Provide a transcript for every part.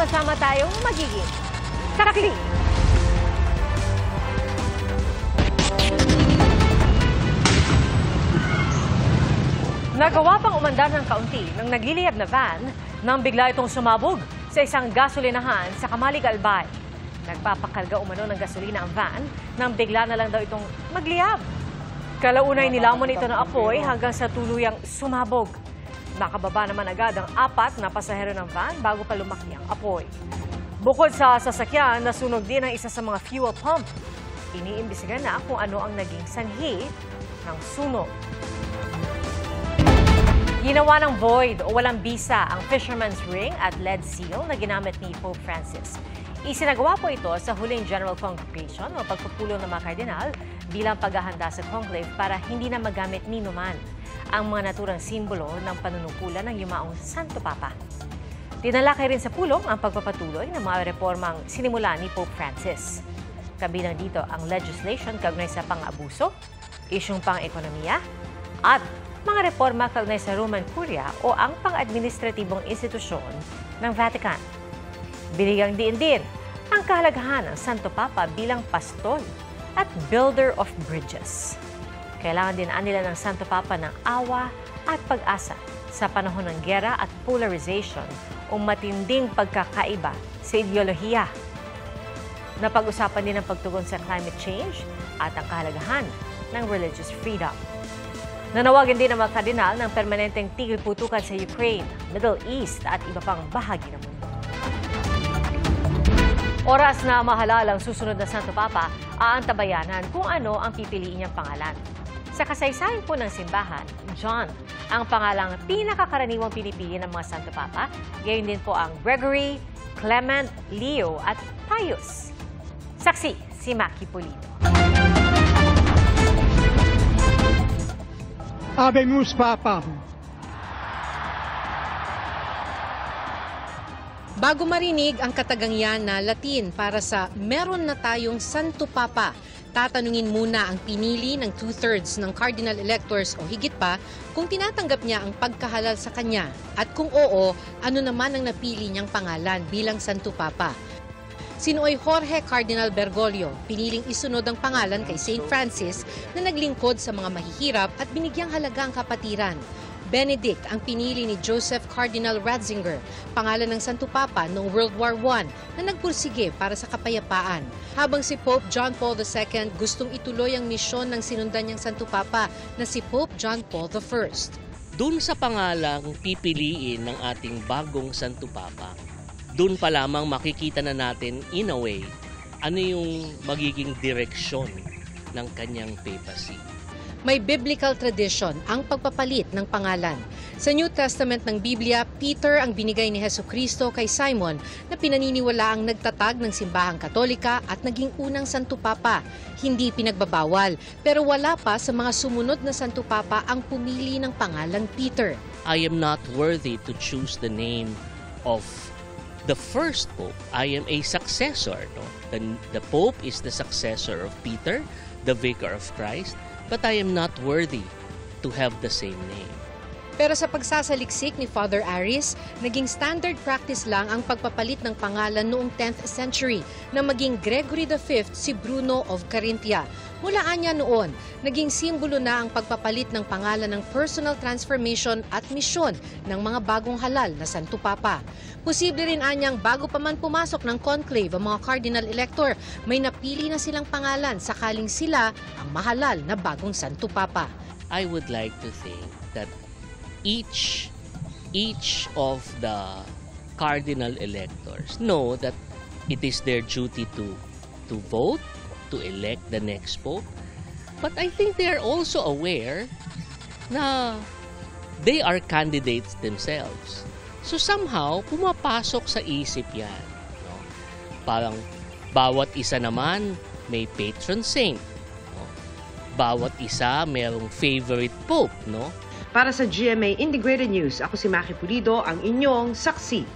sama-sama tayong magiging sarakli. Nagawa pang umandar ng kaunti ng nagliliyab na van nang bigla itong sumabog sa isang gasolinahan sa Kamalig, Albay. Nagpapakarga umano ng gasolina ang van nang bigla na lang daw itong magliyab. Kalaunay nilamon ito ng apoy hanggang sa tuluyang sumabog. Nakababa naman agad ang 4 na pasahero ng van bago pa lumaki ang apoy. Bukod sa sasakyan, nasunog din ang isa sa mga fuel pump. Iniimbestigahan na kung ano ang naging sanhi ng sunog. Ginawa ng void o walang bisa ang Fisherman's Ring at lead seal na ginamit ni Pope Francis. Isinagawa po ito sa huling General Congregation o pagpupulong ng mga kardinal bilang paghahanda sa conclave para hindi na magamit ninuman ang mga naturang simbolo ng panunungkulan ng yumaong Santo Papa. Tinalakay rin sa pulong ang pagpapatuloy ng mga reformang sinimula ni Pope Francis. Kabilang dito ang legislation kaugnay sa pang-abuso, isyung pang-ekonomiya, at mga reforma kaugnay sa Roman Curia o ang pang-administratibong institusyon ng Vatican. Binigyang diin din ang kahalagahan ng Santo Papa bilang pastol at builder of bridges. Kailangan din nila ng Santo Papa ng awa at pag-asa sa panahon ng giyera at polarization o matinding pagkakaiba sa ideolohiya. Napag-usapan din ang pagtugon sa climate change at ang kahalagahan ng religious freedom. Nanawagan din ang mga kardinal ng permanenteng tigil putukan sa Ukraine, Middle East at iba pang bahagi ng mundo. Oras na mahalal ang susunod na Santo Papa, aantabayanan kung ano ang pipiliin niyang pangalan. Sa kasaysayan po ng simbahan, John ang pangalang pinakakaraniwang pinipili ng mga Santo Papa. Gayon din po ang Gregory, Clement, Leo at Pius. Saksi si Maki Pulido. Habemus Papam. Bago marinig ang katagangyan na Latin para sa meron na tayong Santo Papa, tatanungin muna ang pinili ng 2/3 ng cardinal electors o higit pa kung tinatanggap niya ang pagkahalal sa kanya at kung oo, ano naman ang napili niyang pangalan bilang Santo Papa. Sinuoy Jorge Cardinal Bergoglio, piniling isunod ang pangalan kay St. Francis na naglingkod sa mga mahihirap at binigyang halaga ang kapatiran. Benedict ang pinili ni Joseph Cardinal Ratzinger, pangalan ng Santo Papa noong World War I na nagpursige para sa kapayapaan. Habang si Pope John Paul II gustong ituloy ang misyon ng sinundan niyang Santo Papa na si Pope John Paul I. Doon sa pangalang pipiliin ng ating bagong Santo Papa, doon pa lamang makikita na natin in a way ano yung magiging direksyon ng kanyang papacy. May biblical tradition ang pagpapalit ng pangalan. Sa New Testament ng Biblia, Peter ang binigay ni Jesucristo kay Simon na pinaniniwala ang nagtatag ng simbahang Katolika at naging unang Santo Papa. Hindi pinagbabawal, pero wala pa sa mga sumunod na Santo Papa ang pumili ng pangalang Peter. I am not worthy to choose the name of the first Pope. I am a successor. No? The Pope is the successor of Peter, the Vicar of Christ, but I am not worthy to have the same name. Pero sa pagsasaliksik ni Father Aris, naging standard practice lang ang pagpapalit ng pangalan noong 10th century na maging Gregory V si Bruno of Carinthia. Mulaan niya noon, naging simbolo na ang pagpapalit ng pangalan ng personal transformation at misyon ng mga bagong halal na Santo Papa. Posible rin anyang bago pa man pumasok ng conclave ang mga cardinal elector, may napili na silang pangalan sakaling sila ang mahalal na bagong Santo Papa. I would like to think that each of the cardinal electors know that it is their duty to vote, to elect the next pope. But I think they are also aware na they are candidates themselves. So somehow, pumapasok sa isip yan. No? Parang bawat isa naman may patron saint. No? Bawat isa mayroong favorite pope, no? Para sa GMA Integrated News, ako si Maki Pulido, ang inyong saksi.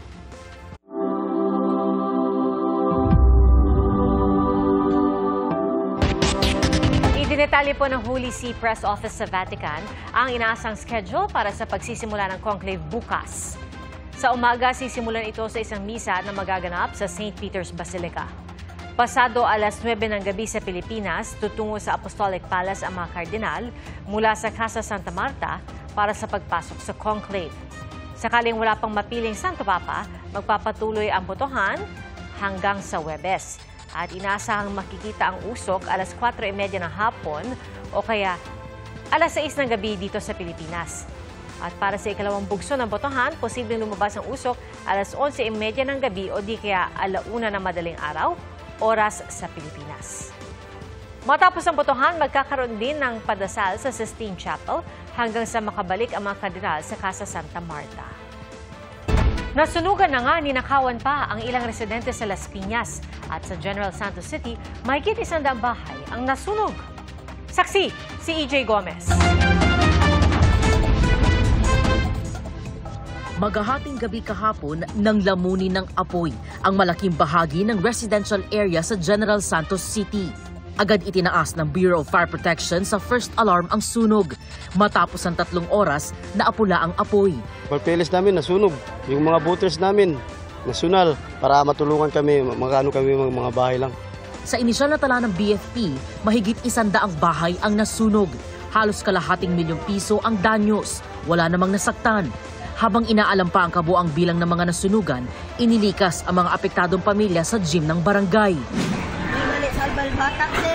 Idinetali po ng Holy See Press Office sa Vatican ang inaasang schedule para sa pagsisimula ng conclave bukas. Sa umaga, sisimulan ito sa isang misa na magaganap sa St. Peter's Basilica. Pasado alas 9 ng gabi sa Pilipinas, tutungo sa Apostolic Palace ang mga kardinal mula sa Casa Santa Marta para sa pagpasok sa conclave. Sakaling wala pang mapiling Santo Papa, magpapatuloy ang botohan hanggang sa Huwebes. At inaasahang makikita ang usok alas 4:30 ng hapon o kaya alas 6 ng gabi dito sa Pilipinas. At para sa ikalawang bugso ng botohan, posibleng lumabas ang usok alas 11:30 ng gabi o di kaya 1:00 ng madaling araw, oras sa Pilipinas. Matapos ang botohan, magkakaroon din ng padasal sa Sistine Chapel hanggang sa makabalik ang mga kardinal sa Casa Santa Marta. Nasunugan na nga, ninakawan pa ang ilang residente sa Las Piñas at sa General Santos City, mahigit 100 bahay ang nasunog. Saksi, si EJ Gomez. Magahating gabi kahapon nang lamunin ng apoy ang malaking bahagi ng residential area sa General Santos City. Agad itinaas ng Bureau of Fire Protection sa first alarm ang sunog. Matapos ang 3 oras, naapula ang apoy. Papeles namin nasunog. Yung mga booters namin nasunal para matulungan kami, mga bahay lang. Sa inisyal na tala ng BFP, mahigit 100 bahay ang nasunog. Halos kalahating milyong piso ang danyos. Wala namang nasaktan. Habang inaalam pa ang kabuang bilang ng mga nasunugan, inilikas ang mga apektadong pamilya sa gym ng barangay.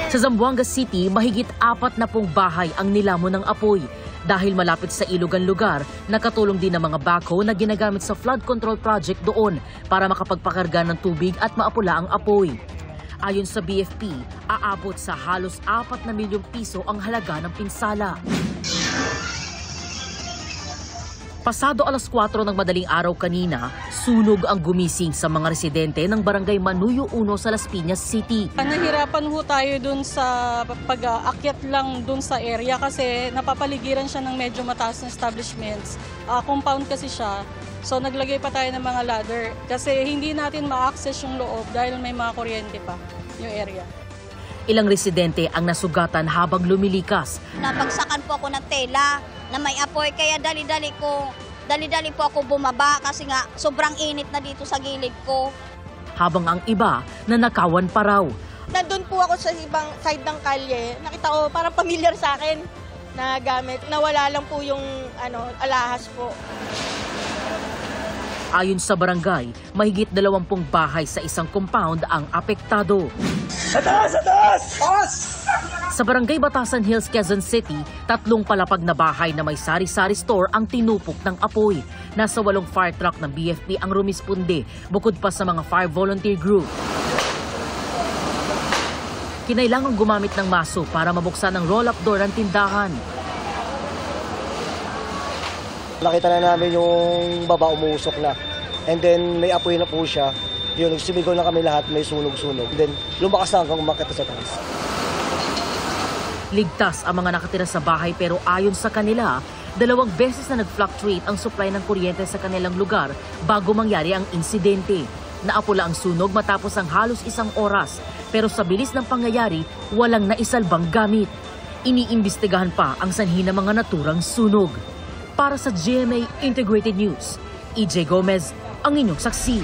Sa Zamboanga City, mahigit 40 bahay ang nilamon ng apoy. Dahil malapit sa ilog ang lugar, nakatulong din ang mga backhoe na ginagamit sa flood control project doon para makapagpakarga ng tubig at maapula ang apoy. Ayon sa BFP, aabot sa halos 4 na milyong piso ang halaga ng pinsala. Pasado alas 4 ng madaling araw kanina, sunog ang gumising sa mga residente ng Barangay Manuyo 1 sa Las Piñas City. Nahirapan ho tayo dun sa pag-aakyat lang dun sa area kasi napapaligiran siya ng medyo mataas na establishments. Compound kasi siya, so naglagay pa tayo ng mga ladder kasi hindi natin ma-access yung loob dahil may mga kuryente pa yung area. Ilang residente ang nasugatan habang lumilikas. Napagsakan po ako ng tela na may apoy kaya dali-dali po ako bumaba kasi nga sobrang init na dito sa gilid ko. Habang ang iba nanakawan pa raw. Nandun po ako sa ibang side ng kalye. Nakita ko parang familiar sa akin na gamit. Nawala lang po yung alahas po. Ayon sa barangay, mahigit 20 bahay sa isang compound ang apektado. Sa taas! Sa taas! Sa Barangay Batasan Hills, Quezon City, 3 palapag na bahay na may sari-sari store ang tinupok ng apoy. Nasa 8 fire truck ng BFP ang rumisponde, bukod pa sa mga fire volunteer group. Kinailangang gumamit ng maso para mabuksan ang roll-up door ng tindahan. Nakita na namin yung baba umuusok na. And then may apoy na po siya. Yun, sumigaw na kami lahat, may sunog-sunog. Then lumakas na hanggang umakyat sa taas. Ligtas ang mga nakatira sa bahay pero ayon sa kanila, 2 beses na nag-fluctuate ang supply ng kuryente sa kanilang lugar bago mangyari ang insidente. Naapula ang sunog matapos ang halos 1 oras pero sa bilis ng pangyayari, walang naisalbang gamit. Iniimbestigahan pa ang sanhi ng mga naturang sunog. Para sa GMA Integrated News, EJ Gomez, ang inyong saksi.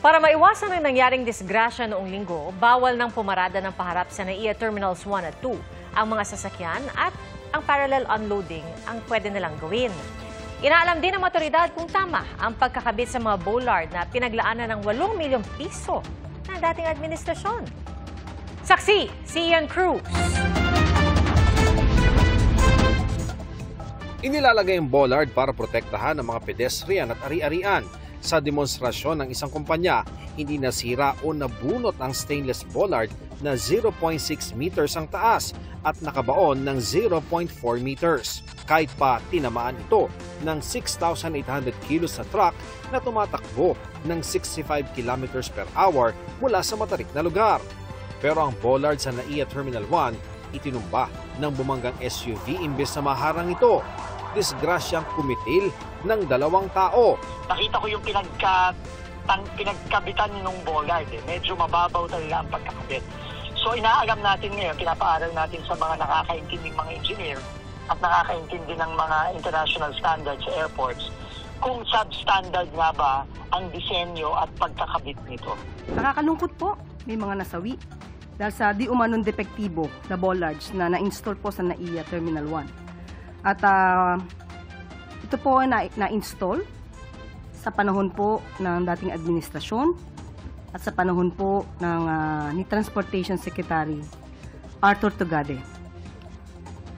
Para maiwasan ang nangyaring disgrasya noong linggo, bawal ng pumarada ng paharap sa NAIA Terminals 1 at 2 ang mga sasakyan at ang parallel unloading ang pwede nilang gawin. Inaalam din ng otoridad kung tama ang pagkakabit sa mga bollard na pinaglaanan ng 8 milyong piso ng dating administrasyon. Saksi, si Ian Cruz. Inilalagay ang bollard para protektahan ang mga pedestrian at ari-arian. Sa demonstrasyon ng isang kumpanya, hindi nasira o nabunot ang stainless bollard na 0.6 meters ang taas at nakabaon ng 0.4 meters. Kahit pa tinamaan ito ng 6,800 kilos na truck na tumatakbo ng 65 kilometers per hour mula sa matarik na lugar. Pero ang bollard sa NAIA Terminal 1 itinumba ng bumanggang SUV imbes na maharang ito. Disgrasyang kumitil ng 2 tao. Nakita ko yung pinagkabitan ng bollard. Medyo mababaw talaga ang pagkakabit. So inaalam natin ngayon, pinapaaral natin sa mga nakakaintinding mga engineer at nakakaintindi ng mga international standards sa airports kung substandard nga ba ang disenyo at pagkakabit nito. Nakakalungkot po, may mga nasawi dahil sa di umanong depektibo na bollards na na-install po sa NAIA Terminal 1. At ito po ay na-install sa panahon po ng dating administrasyon at sa panahon po ng ni Transportation Secretary Arthur Tugade.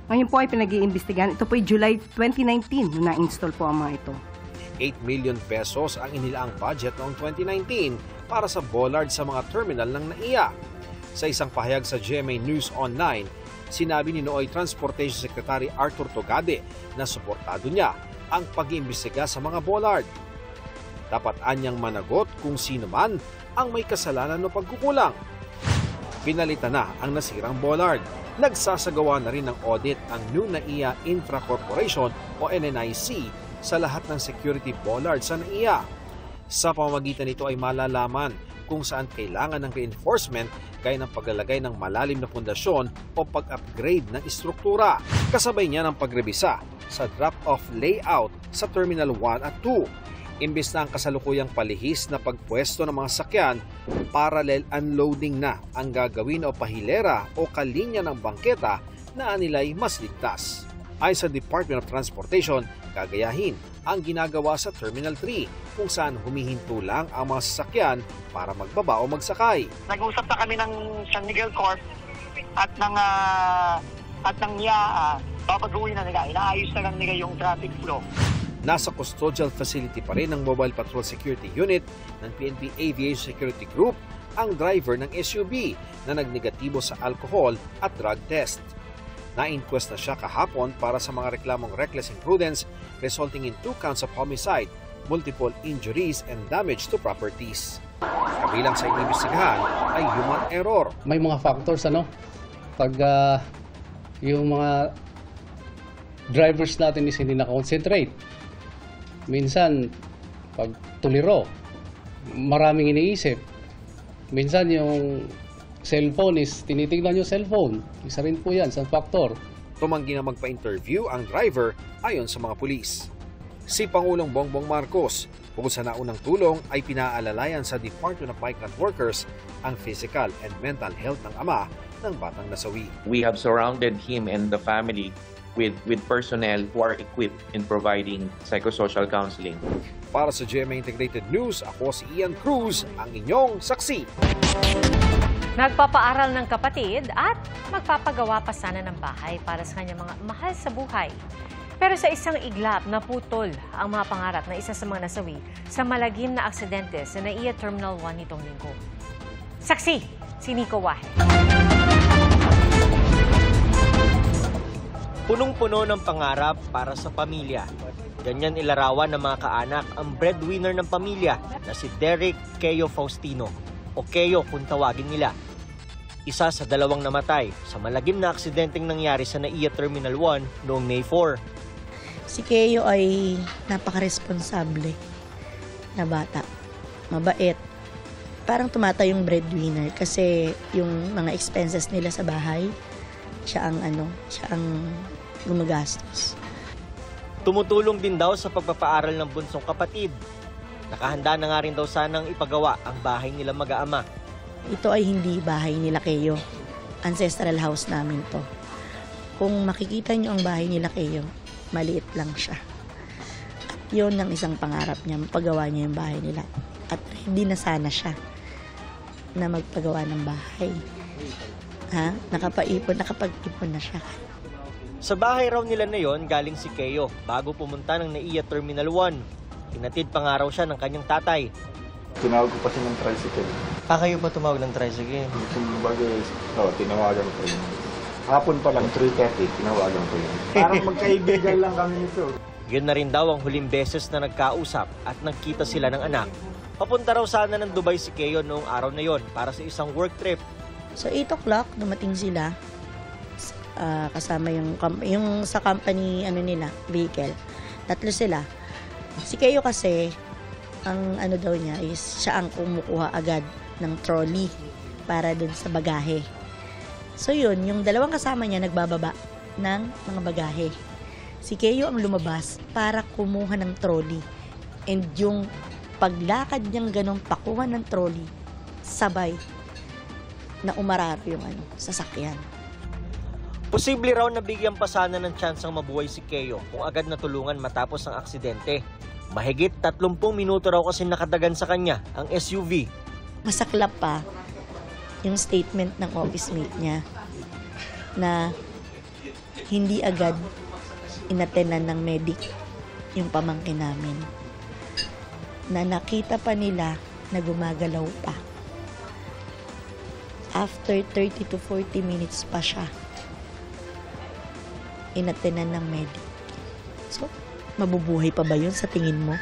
Ngayon po ay pinag-iimbestigahan. Ito po ay July 2019 na na-install po ang mga ito. 8 million pesos ang inilaang budget noong 2019 para sa bollard sa mga terminal ng NAIA. Sa isang pahayag sa GMA News Online, sinabi ni Nooy Transportation Secretary Arthur Tugade na suportado niya ang pag-iimbestiga sa mga bollard. Dapat anyang managot kung sino man ang may kasalanan o pagkukulang. Pinalitan na ang nasirang bollard. Nagsasagawa na rin ng audit ang New NAIA Infra Corporation o NNIC sa lahat ng security bollard sa NAIA. Sa pamamagitan nito ay malalaman kung saan kailangan ng reinforcement gaya ng paglalagay ng malalim na pundasyon o pag-upgrade ng istruktura. Kasabay niya ng pagrebisa sa drop-off layout sa Terminal 1 at 2. Imbes na ang kasalukuyang palihis na pagpwesto ng mga sakyan, parallel unloading na ang gagawin o pahilera o kalinya ng bangketa na anilay mas ligtas. Ayon sa Department of Transportation, gagayahin ang ginagawa sa Terminal 3 kung saan humihinto lang ang mga sasakyan para magbaba o magsakay. Nag-usap na kami ng San Miguel Corp at ng NIAA. Babaguhin na nila, inaayos na lang nila yung traffic flow. Nasa custodial facility pa rin ng Mobile Patrol Security Unit ng PNP Aviation Security Group ang driver ng SUV na nagnegatibo sa alcohol at drug test. Na-inquest na siya kahapon para sa mga reklamong reckless imprudence resulting in 2 counts of homicide, multiple injuries and damage to properties. Kabilang sa inimbestigahan ay human error. May mga factors pag yung mga drivers natin is hindi na-concentrate. Minsan pag tuliro, maraming iniisip. Minsan yung cellphone is tinitignan yung cellphone. Isa rin po yan, isang factor. Tumanggi na magpa-interview ang driver ayon sa mga pulis. Si Pangulong Bongbong Marcos, bukod sa naunang tulong ay pinaalalayan sa Department of Migrant Workers ang physical and mental health ng ama ng batang nasawi. We have surrounded him and the family with personnel who are equipped in providing psychosocial counseling. Para sa GMA Integrated News, ako si Ian Cruz, ang inyong saksi. Nagpapaaral ng kapatid at magpapagawa pa sana ng bahay para sa kanyang mga mahal sa buhay. Pero sa isang iglap, naputol ang mga pangarap na isa sa mga nasawi sa malagim na aksidente sa NAIA Terminal 1 nitong linggo. Saksi, si Nico Wahe. Punong-puno ng pangarap para sa pamilya. Ganyan ilarawan ng mga kaanak ang breadwinner ng pamilya na si Derek Keyo Faustino o Keyo kung tawagin nila. Isa sa 2 namatay sa malagim na aksidenteng nangyari sa NAIA Terminal 1 noong May 4. Si Keyo ay napaka-responsable na bata. Mabait. Parang tumatay yung breadwinner kasi yung mga expenses nila sa bahay, siya ang gumagastos. Tumutulong din daw sa pagpapaaral ng bunsong kapatid. Nakahanda na nga rin daw sanang ipagawa ang bahay nila mag-aama. Ito ay hindi bahay nila Keyo. Ancestral house namin to. Kung makikita nyo ang bahay nila Keyo, maliit lang siya. At yun ang isang pangarap niya, mapagawa niya yung bahay nila. At hindi na sana siya na magpagawa ng bahay. Nakapag-ipon na siya. Sa bahay raw nila na yon galing si Keyo bago pumunta ng NAIA Terminal 1. Hinatid pa nga raw siya ng kanyang tatay. Tinawag ko pa siya ng tricycle. Kayo ba tumawag ng tricycle? Tinawagan ko yun. Hapon pa lang, 3:30, tinawagan ko yun. Parang magkaibigan lang kami nito. Yun na rin daw ang huling beses na nagkausap at nagkita sila ng anak. Papunta raw sana ng Dubai si Keyo noong araw na yon para sa isang work trip. So 8 o'clock, dumating sila. Kasama yung sa company nila, vehicle. 3 sila. Si Keyo kasi, ang daw niya is siya ang kumukuha agad ng trolley para dun sa bagahe. So yun, yung 2 kasama niya nagbababa ng mga bagahe. Si Keyo ang lumabas para kumuha ng trolley. And yung paglakad niyang ganun pakuha ng trolley, sabay na umararo yung sasakyan. Posible raw na bigyan pa sana ng tsansang mabuhay si Keo kung agad natulungan matapos ang aksidente. Mahigit 30 minuto raw kasi nakadagan sa kanya ang SUV. Masaklap pa yung statement ng office mate niya na hindi agad inatenan ng medic yung pamangkin namin. Na nakita pa nila na gumagalaw pa. After 30 to 40 minutes pa siya inatenan ng medic. So, mabubuhay pa ba yun sa tingin mo?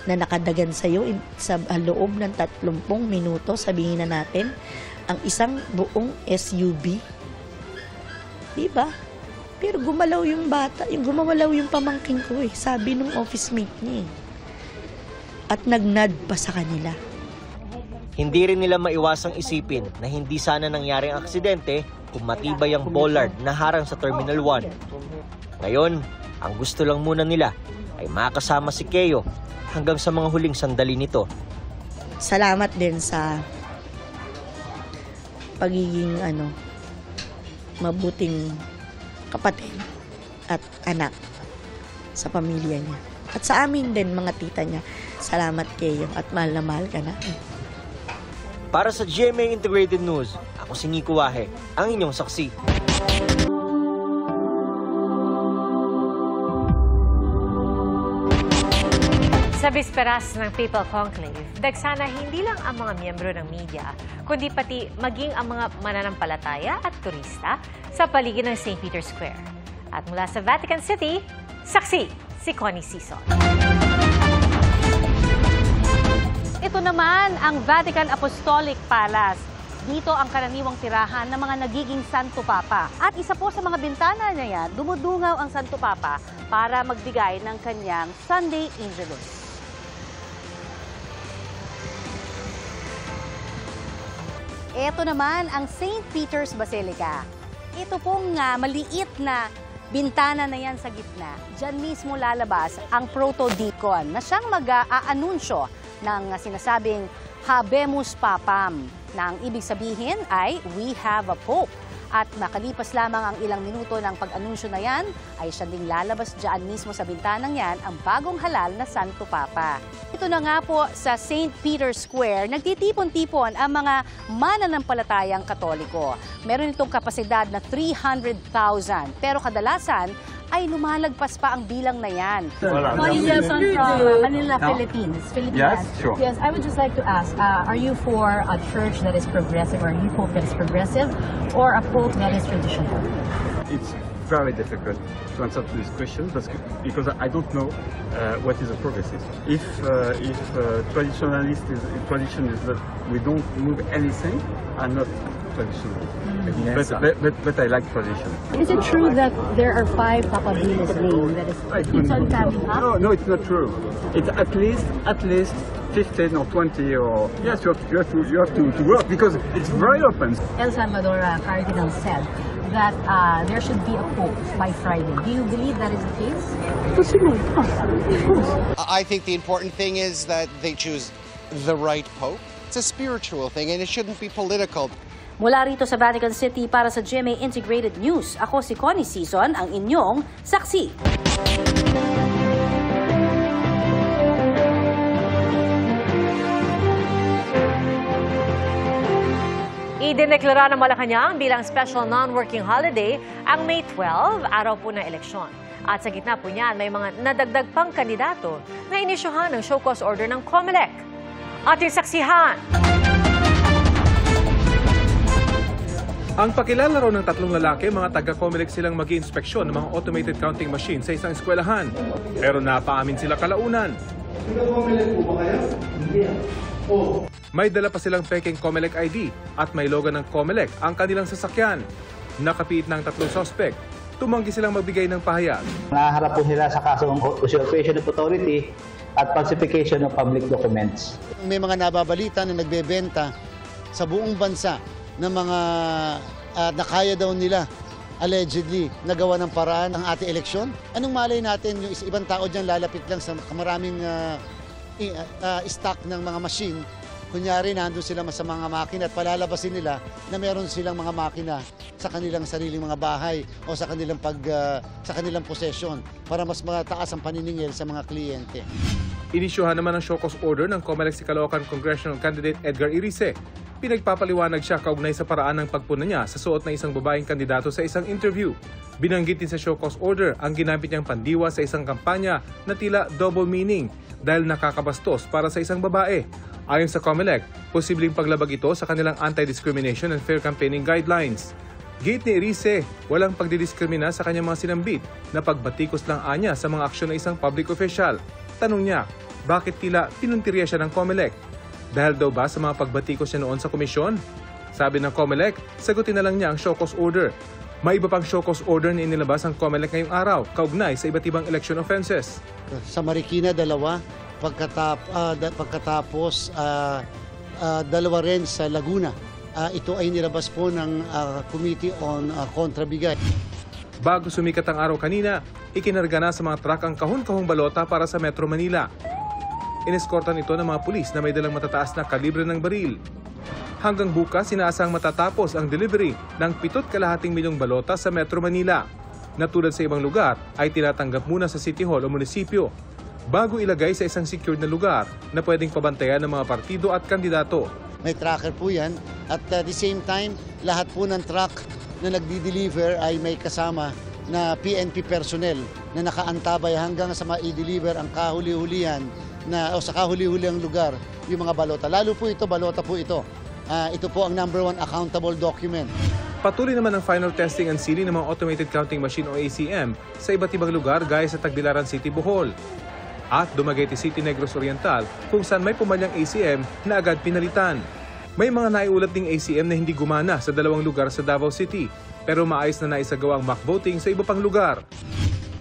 Na nakadagan sa'yo sa loob ng 30 minuto, sabihin na natin, ang isang buong SUV. Diba? Pero gumalaw yung bata, gumawalaw yung pamangkin ko sabi nung office mate niya At nagnad pa sa kanila. Hindi rin nila maiwasang isipin na hindi sana nangyari ang aksidente kung matibay ang bollard na harang sa Terminal 1. Ngayon, ang gusto lang muna nila ay makasama si Keo hanggang sa mga huling sandali nito. Salamat din sa pagiging mabuting kapatid at anak sa pamilya niya. At sa amin din, mga tita niya. Salamat Keo at mahal na mahal ka na. Para sa GMA Integrated News, ako si Nico Wahe, ang inyong saksi. Sa bisperas ng Papal Conclave, dagsana hindi lang ang mga miyembro ng media, kundi pati maging ang mga mananampalataya at turista sa paligid ng St. Peter's Square. At mula sa Vatican City, saksi si Connie Sison. Ito naman ang Vatican Apostolic Palace. Dito ang karaniwang tirahan ng mga nagiging Santo Papa. At isa po sa mga bintana na yan, dumudungaw ang Santo Papa para magbigay ng kanyang Sunday Angelus. Ito naman ang St. Peter's Basilica. Ito pong maliit na bintana na yan sa gitna. Diyan mismo lalabas ang proto-deacon na siyang mag-aanunsyo ng sinasabing Habemus Papam, na ang ibig sabihin ay we have a Pope. At makalipas lamang ang ilang minuto ng pag-anunsyo na yan, ay siya ding lalabas dyan mismo sa bintanang yan ang bagong halal na Santo Papa. Ito na nga po sa St. Peter's Square, nagtitipon-tipon ang mga mananampalatayang Katoliko. Meron itong kapasidad na 300,000, pero kadalasan ay lumalagpas pa ang bilang na yan. Connie Sison from Manila, Philippines. Yes, sure. Yes, I would just like to ask, are you for a church that is progressive, or a new pope that is progressive, or a pope that is traditional? It's very difficult to answer to this question because I don't know what is a progressive. If tradition is that we don't move anything, I'm not traditional. But I like tradition. Is it true that there are 5 Papabiles named that is it's on coming up? No, it's not true. It's at least 15 or 20 or yes, you have to work because it's very open. El Salvador Cardinal said that there should be a pope by Friday. Do you believe that is the case? I think the important thing is that they choose the right pope. It's a spiritual thing and it shouldn't be political. Mula rito sa Vatican City para sa GMA Integrated News, ako si Connie Sison, ang inyong saksi. Idineklara ng Malacanang bilang special non-working holiday ang May 12, araw po ng eleksyon. At sa gitna po niyan, may mga nadagdag pang kandidato na inisyuhan ng show cause order ng COMELEC. Ating saksihan! Ang pakilala raw ng 3 lalaki, mga taga-COMELEC silang mag-iinspeksyon ng mga automated counting machine sa isang eskwelahan. Pero napaamin sila kalaunan. COMELEC po ba kayo? Hindi. May dala pa silang peking COMELEC ID at may logo ng COMELEC ang kanilang sasakyan. Nakapiit ng 3 suspect. Tumanggi silang magbigay ng pahayag. Naharap po nila sa kasong usurpation of authority at falsification of public documents. May mga nababalita na nagbebenta sa buong bansa ng mga na kaya daw nila allegedly nagawa ng paraan ng ating eleksyon? Anong malay natin yung ibang tao dyan lalapit lang sa maraming stock ng mga machine, kunyari nandun sila sa mga makina at palalabasin nila na meron silang mga makina sa kanilang sariling mga bahay o sa kanilang possession para mas mataas ang paniningil sa mga kliyente. Inisyuhan naman ang show cause order ng COMELEC si Caloocan Congressional Candidate Edgar Irice. Pinagpapaliwanag siya kaugnay sa paraan ng pagpuna niya sa suot na isang babaeng kandidato sa isang interview. Binanggit din sa show cause order ang ginamit niyang pandiwa sa isang kampanya na tila double meaning dahil nakakabastos para sa isang babae. Ayon sa COMELEC, posibleng paglabag ito sa kanilang anti-discrimination and fair campaigning guidelines. Gate ni Irice, walang pagdidiskrimina sa kanyang mga sinambit na pagbatikos lang anya sa mga aksyon ng isang public official. Tanong niya, bakit tila pinuntirya siya ng COMELEC? Dahil daw ba sa mga pagbatikos niya noon sa komisyon? Sabi ng COMELEC, sagutin na lang niya ang show cause order. May iba pang show cause order na inilabas ang COMELEC ngayong araw, kaugnay sa iba't ibang election offenses. Sa Marikina, 2. Pagkatapos, 2 rin sa Laguna. Ito ay nilabas po ng Committee on Kontrabigay. Bago sumikat ang araw kanina, ikinarga na sa mga truck ang kahon-kahong balota para sa Metro Manila. Ineskortan ito ng mga pulis na may dalang matataas na kalibre ng baril. Hanggang bukas, inaasang matatapos ang delivery ng 7.5 milyong balota sa Metro Manila, na tulad sa ibang lugar ay tinatanggap muna sa City Hall o munisipyo, bago ilagay sa isang secured na lugar na pwedeng pabantayan ng mga partido at kandidato. May tracker po yan at at the same time, lahat po ng truck na nagdi-deliver ay may kasama na PNP personnel na nakaantabay hanggang sa ma-i-deliver ang kahuli-hulihan o sa kahuli-huliang lugar yung mga balota. Lalo po ito, balota po ito. Ito po ang number 1 accountable document. Patuloy naman ang final testing and sealing ng mga automated counting machine o ACM sa iba't ibang lugar gaya sa Tagbilaran City, Bohol. At Dumaguete City, Negros Oriental kung saan may pumalyang ACM na agad pinalitan. May mga naiulat ding ACM na hindi gumana sa 2 lugar sa Davao City pero maayos na naisagawa ang mock voting sa iba pang lugar.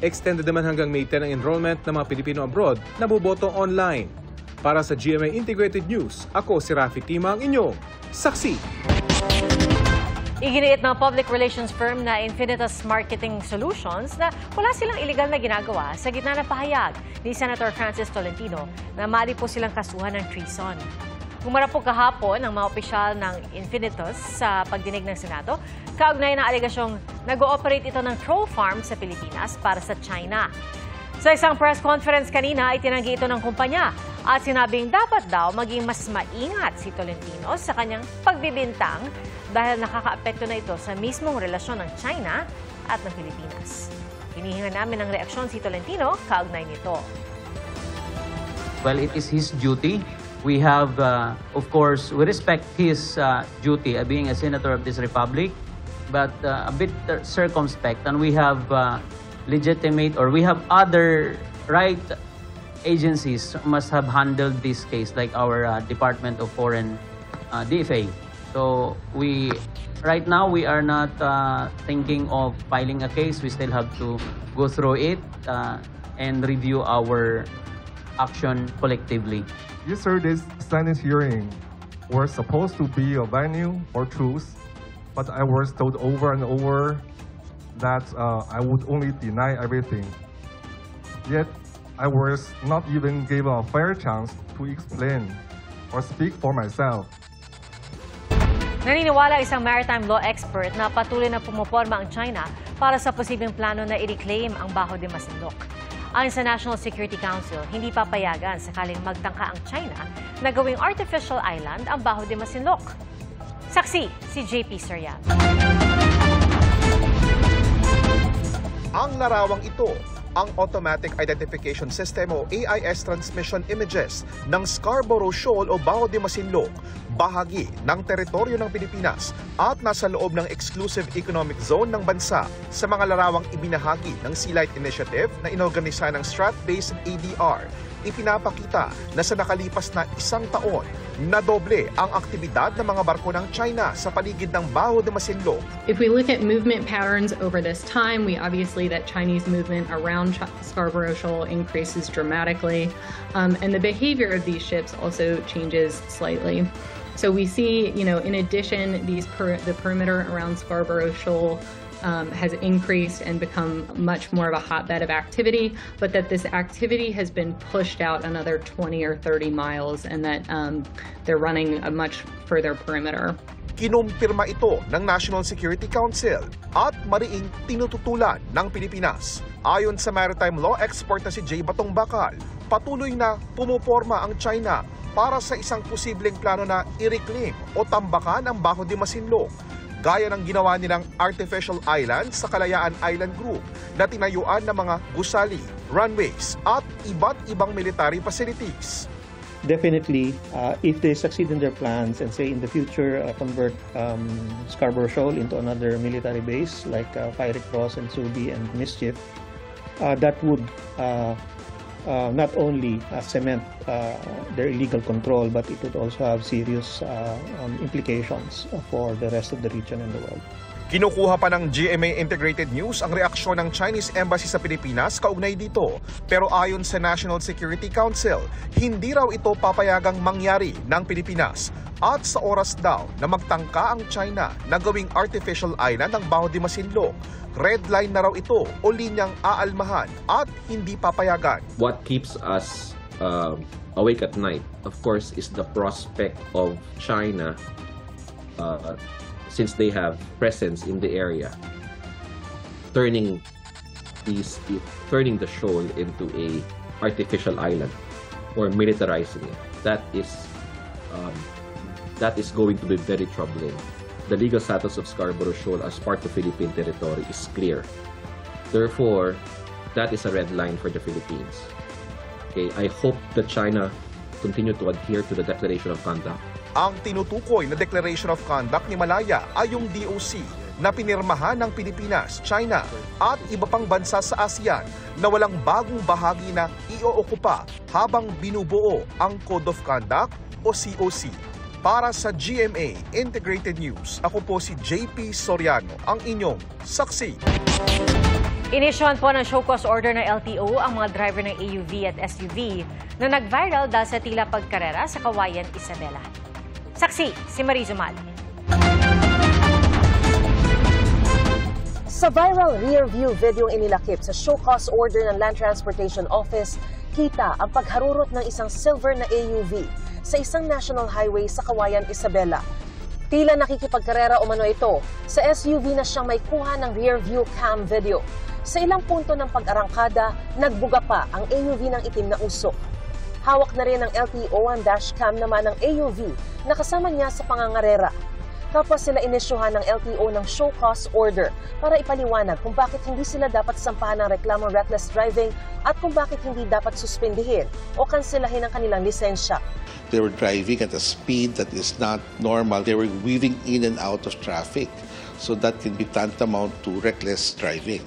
Extended naman hanggang May 10 ang enrollment ng mga Pilipino abroad na boboto online. Para sa GMA Integrated News, ako si Rafi Tima, ang inyong saksi. Iginiit ng public relations firm na Infinitas Marketing Solutions na wala silang illegal na ginagawa sa gitna ng pahayag ni Senator Francis Tolentino na maaari po silang kasuhan ng treason. Humarap po kahapon ang mga opisyal ng Infinitas sa pagdinig ng Senado, kaugnay ng alegasyong nag-ooperate ito ng troll farm sa Pilipinas para sa China. Sa isang press conference kanina ay tinanggi ito ng kumpanya at sinabing dapat daw maging mas maingat si Tolentino sa kanyang pagbibintang dahil nakakaapekto na ito sa mismong relasyon ng China at ng Pilipinas. Hinihingan namin ng reaksyon si Tolentino kaugnay nito. Well, it is his duty. We have, of course, we respect his duty being a senator of this republic, but a bit circumspect, and we have legitimate, or we have other right agencies must have handled this case, like our Department of Foreign DFA. So right now we are not thinking of filing a case. We still have to go through it and review our action collectively. Yesterday's Senate hearing was supposed to be a venue for truth, but I was told over and over that I would only deny everything. Yet, I was not even given a fair chance to explain or speak for myself. Naniniwala isang maritime law expert na patuloy na pumuporma ang China para sa posibleng plano na i-reclaim ang Bajo de Masinloc. Ayon sa National Security Council, hindi papayagan sakaling magtangka ang China na gawing artificial island ang Bajo de Masinloc. Saksi, si JP Soriano. Ang larawang ito, ang Automatic Identification System o AIS Transmission Images ng Scarborough Shoal o Bajo de Masinloc, bahagi ng teritoryo ng Pilipinas at nasa loob ng Exclusive Economic Zone ng bansa sa mga larawang ibinahagi ng Sea Light Initiative na inorganisa ng Strat-based ADR. Ipinapakita na sa nakalipas na 1 taon, nadoble ang aktibidad ng mga barko ng China sa paligid ng Bajo de Masinloc. If we look at movement patterns over this time, we obviously that Chinese movement around Scarborough Shoal increases dramatically, and the behavior of these ships also changes slightly. So we see, in addition, the perimeter around Scarborough Shoal has increased and become much more of a hotbed of activity, but that this activity has been pushed out another 20 or 30 miles and that they're running a much further perimeter. Kinumpirma ito ng National Security Council at mariing tinututulan ng Pilipinas. Ayon sa maritime law expert na si Jay Batong Bakal, patuloy na pumuporma ang China para sa isang posibleng plano na i-reclaim o tambakan ang Bajo de Masinloc, gaya ng ginawa nilang artificial island sa Kalayaan Island Group na tinayuan ng mga gusali, runways at iba't ibang military facilities. Definitely, if they succeed in their plans and say in the future convert Scarborough Shoal into another military base like Fiery Cross and Subi and Mischief, that would not only cement their illegal control, but it would also have serious implications for the rest of the region and the world. Kinukuha pa ng GMA Integrated News ang reaksyon ng Chinese Embassy sa Pilipinas kaugnay dito. Pero ayon sa National Security Council, hindi raw ito papayagang mangyari ng Pilipinas. At sa oras daw na magtangka ang China na gawing artificial island ng Bajo de Masinloc, red line na raw ito o linyang aalmahan at hindi papayagan. What keeps us awake at night, of course, is the prospect of China since they have presence in the area, turning the shoal into a artificial island or militarizing it. That is going to be very troubling. The legal status of Scarborough Shoal as part of Philippine territory is clear. Therefore, that is a red line for the Philippines. Okay, I hope that China continue to adhere to the Declaration of Conduct. Ang tinutukoy na Declaration of Conduct ni Malaya ay yung DOC na pinirmahan ng Pilipinas, China at iba pang bansa sa ASEAN na walang bagong bahagi na iookupa habang binubuo ang Code of Conduct o COC. Para sa GMA Integrated News, ako po si JP Soriano, ang inyong saksi. Inisyuhan po ng show cause order ng LTO ang mga driver ng AUV at SUV na nag-viral dahil sa tila pagkarera sa Kawayan, Isabela. Saksi, si Mariz Umali. Sa viral rear-view video inilakip sa show cause order ng Land Transportation Office, kita ang pagharurot ng isang silver na AUV sa isang national highway sa Kawayan, Isabela. Tila nakikipagkarera umano ito sa SUV na siyang may kuha ng rear-view cam video. Sa ilang punto ng pag-arangkada, nagbuga pa ang AUV ng itim na usok. Hawak na rin ng LTO ang dashcam naman ng AUV na kasama niya sa pangangarera. Kapwa sila inisyuhan ng LTO ng show cause order para ipaliwanag kung bakit hindi sila dapat sampahan ng reklamong reckless driving at kung bakit hindi dapat suspindihin o kanselahin ang kanilang lisensya. They were driving at a speed that is not normal. They were weaving in and out of traffic. So that can be tantamount to reckless driving.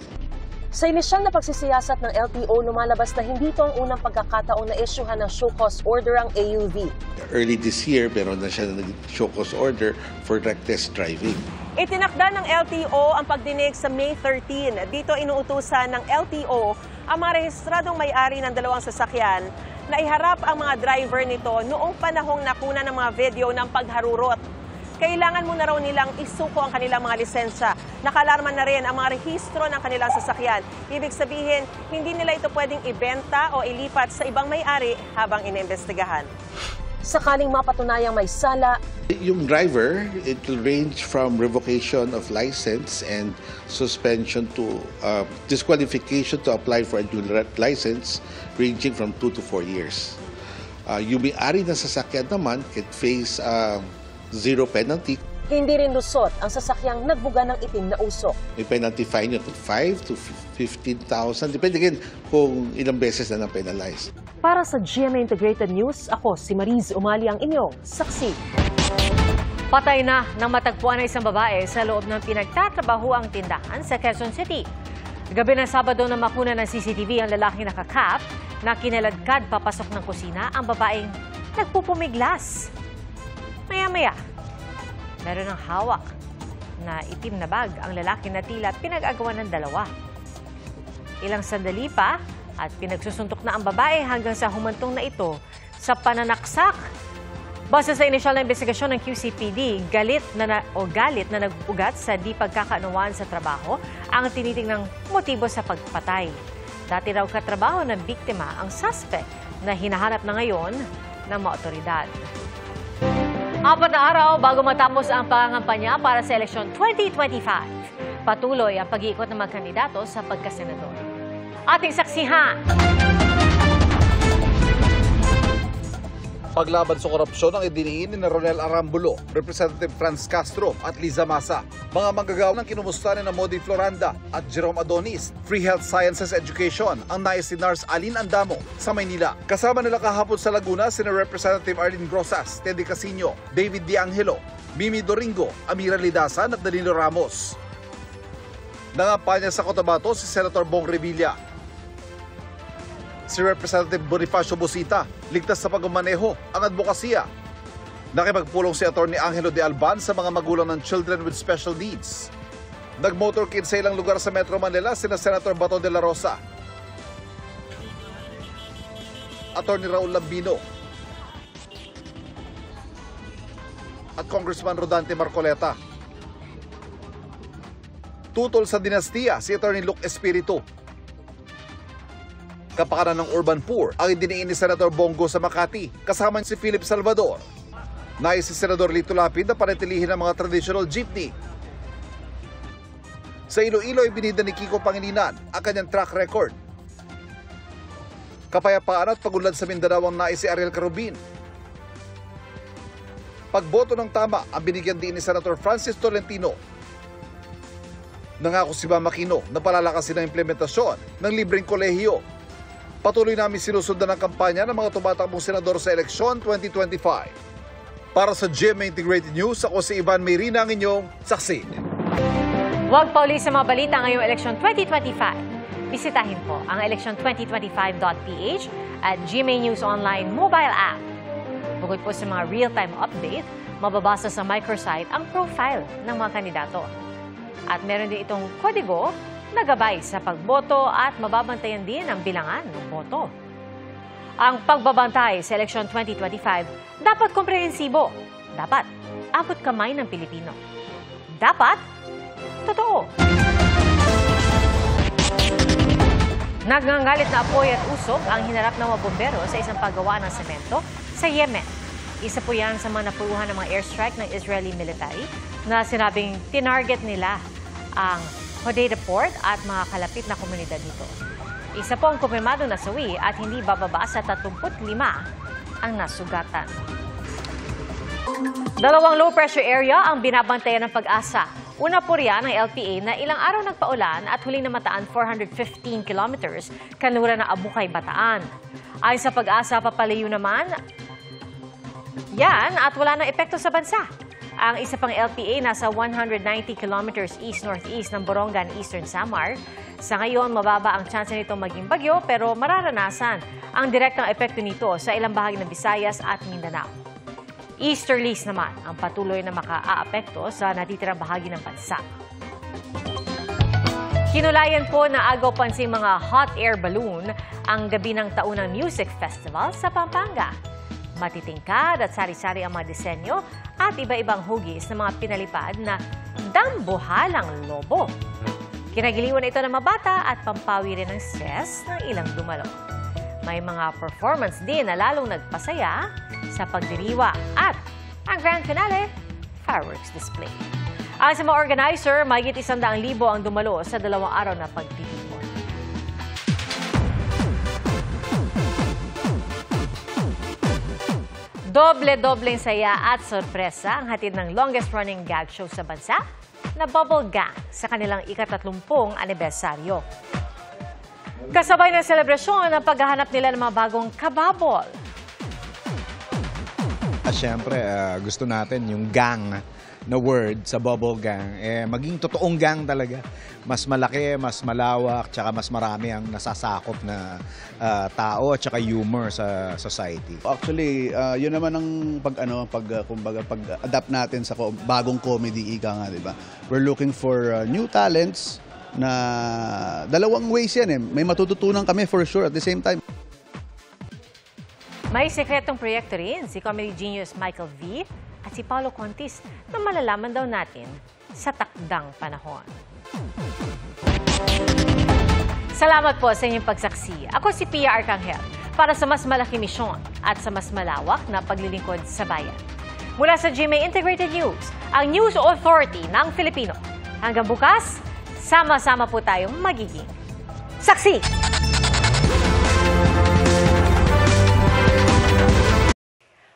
Sa inisyal na pagsisiyasat ng LTO, lumalabas na hindi ito ang unang pagkakataon na isyuhan ng show cause order ang AUV. Early this year, meron na siya na show cause order for reckless driving. Itinakda ng LTO ang pagdinig sa May 13. Dito inuutusan ng LTO ang mga rehistradong may-ari ng dalawang sasakyan na iharap ang mga driver nito noong panahong nakuna ng mga video ng pagharurot. Kailangan muna raw nilang isuko ang kanilang mga lisensya. Nakalarma na rin ang mga rehistro ng kanilang sasakyan. Ibig sabihin, hindi nila ito pwedeng ibenta o ilipat sa ibang may-ari habang inimbestigahan. Sakaling mapatunayang may sala, yung driver, it will range from revocation of license and suspension to disqualification to apply for a new license, ranging from 2 to 4 years. Yung may-ari ng sasakyan naman can face zero penalty. Hindi rin lusot ang sasakyang nagbuga ng itim na usok. May penalty fine yun, 5 to 15,000. Depende din kung ilang beses na na-penalize. Para sa GMA Integrated News, ako si Mariz Umali ang inyong saksi. Patay na nang matagpuan ng isang babae sa loob ng pinagtatrabahuang tindahan sa Quezon City. Gabi ng Sabado na makuna ng CCTV ang lalaking nakakap na kinaladkad papasok ng kusina ang babaeng nagpupumiglas. Maya-maya, meron ng hawak na itim na bag ang lalaki na tila pinag-agawan ng dalawa. Ilang sandali pa at pinagsusuntok na ang babae hanggang sa humantong na ito sa pananaksak Base sa inisyal na investigasyon ng QCPD, galit na nag-ugat sa di pagkakaunawaan sa trabaho ang tinitingnang motibo sa pagpatay. Dati raw katrabaho ng biktima ang suspect na hinahanap na ngayon ng mga otoridad. 4 na araw bago matapos ang pangangampanya para sa eleksyon 2025. Patuloy ang pag-iikot ng mga kandidato sa pagkasenador. Ating saksihan. Paglaban sa korupsyon ang idiniin ni Ronel Arambulo, Representative Franz Castro at Liza Masa. Mga manggagawa ng kinumusta ni Modi Floranda at Jerome Adonis. Free Health Sciences Education ang nais ni Nars Alin Andamo sa Maynila. Kasama nila kahapon sa Laguna sina Representative Arlene Grosas, Teddy Casino, David De Angelo, Mimi Doringo, Amira Lidasan at Danilo Ramos. Nangampanya sa Cotabato si Senator Bong Revilla. Si Representative Bonifacio Busita, ligtas sa pagmamaneho ang advokasya. Nakipagpulong si Atty. Angelo de Alban sa mga magulang ng children with special needs. Nag-motorcade sa ilang lugar sa Metro Manila sina Senator Bato de la Rosa, Atty. Raul Lambino at Congressman Rodante Marcoleta. Tutol sa dinastiya si Atty. Luke Espiritu. Kapakanan ng urban poor ang idiniin ni Senator Bongo sa Makati, kasama si Philip Salvador. Nais si Senador Lito Lapid na panatilihin ang mga traditional jeepney. Sa Iloilo ay binida ni Kiko Pangilinan ang kanyang track record. Kapayapaan at pagunlad sa Mindanao ang nais si Ariel Carubin. Pagboto ng tama ang binigyan din ni Senator Francis Tolentino. Nangako si Mama Aquino na palalakasin ang implementasyon ng libreng kolehiyo. Patuloy namin sinusundan ang kampanya ng mga tumatakbong senador sa eleksyon 2025. Para sa GMA Integrated News, ako si Ivan Mayrina, ang inyong saksi. Huwag pauli sa mga balita ngayong eleksyon 2025. Bisitahin po ang election2025.ph at GMA News Online mobile app. Bukod po sa mga real-time update, mababasa sa microsite ang profile ng mga kandidato. At meron din itong kodigo na gabay sa pagboto at mababantayan din ang bilangan ng boto. Ang pagbabantay sa eleksyon 2025 dapat komprehensibo. Dapat abot kamay ng Pilipino. Dapat totoo. Nagngangalit na apoy at usok ang hinarap ng mga bombero sa isang paggawa ng semento sa Yemen. Isa po yan sa mga napuruhan ng mga airstrike ng Israeli military na sinabing tinarget nila ang Hodeida Port at mga kalapit na komunidad dito. Isa po ang kumpirmado na sawi at hindi bababa sa 35 ang nasugatan. 2 low pressure area ang binabantayan ng Pag-asa. Una po riyan ng LPA na ilang araw nagpaulan at huling namataan 415 kilometers kanlura ng Abukay, Bataan. Ayon sa Pag-asa, papalayo naman yan at wala nang epekto sa bansa. Ang isa pang LPA nasa 190 kilometers east-northeast ng Borongan, Eastern Samar. Sa ngayon, mababa ang tsansa nitong maging bagyo pero mararanasan ang direktang epekto nito sa ilang bahagi ng Visayas at Mindanao. Easterlies naman ang patuloy na maka-aapekto sa natitirang bahagi ng bansa. Kinulayan po na agaw pansing mga hot air balloon ang gabi ng taunang music festival sa Pampanga. Matitingkad at sari-sari ang mga disenyo at iba-ibang hugis ng mga pinalipad na dambuhalang lobo. Kinagiliwan ito ng mga bata at pampawi rin ng stress ng ilang dumalo. May mga performance din na lalong nagpasaya sa pagdiriwa at ang grand finale, fireworks display. Ayon sa mga organizer, mahigit 100,000 ang dumalo sa 2 araw na pagtitipon. Doble-dobleng saya at sorpresa ang hatid ng longest-running gag show sa bansa na Bubble Gang sa kanilang ika-30 anibersaryo. Kasabay ng selebrasyon ang paghahanap nila ng mga bagong kababol. Siyempre, gusto natin yung gang na word sa Bubble Gang, maging totoong gang talaga. Mas malaki, mas malawak, tsaka mas marami ang nasasakop na tao at tsaka humor sa society. Actually, yun naman ang pag-adapt natin sa bagong comedy, ika nga, di ba? We're looking for new talents na 2 ways yan eh. May matututunan kami for sure at the same time. May sekretong proyekto rin si comedy genius Michael V. at si Paolo Contis na malalaman daw natin sa takdang panahon. Salamat po sa inyong pagsaksi. Ako si Pia Arcangel para sa mas malaki misyon at sa mas malawak na paglilingkod sa bayan. Mula sa GMA Integrated News, ang News Authority ng Filipino. Hanggang bukas, sama-sama po tayong magiging saksi!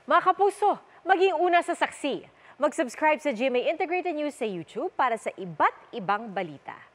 Mga kapuso, maging una sa saksi. Mag-subscribe sa GMA Integrated News sa YouTube para sa iba't ibang balita.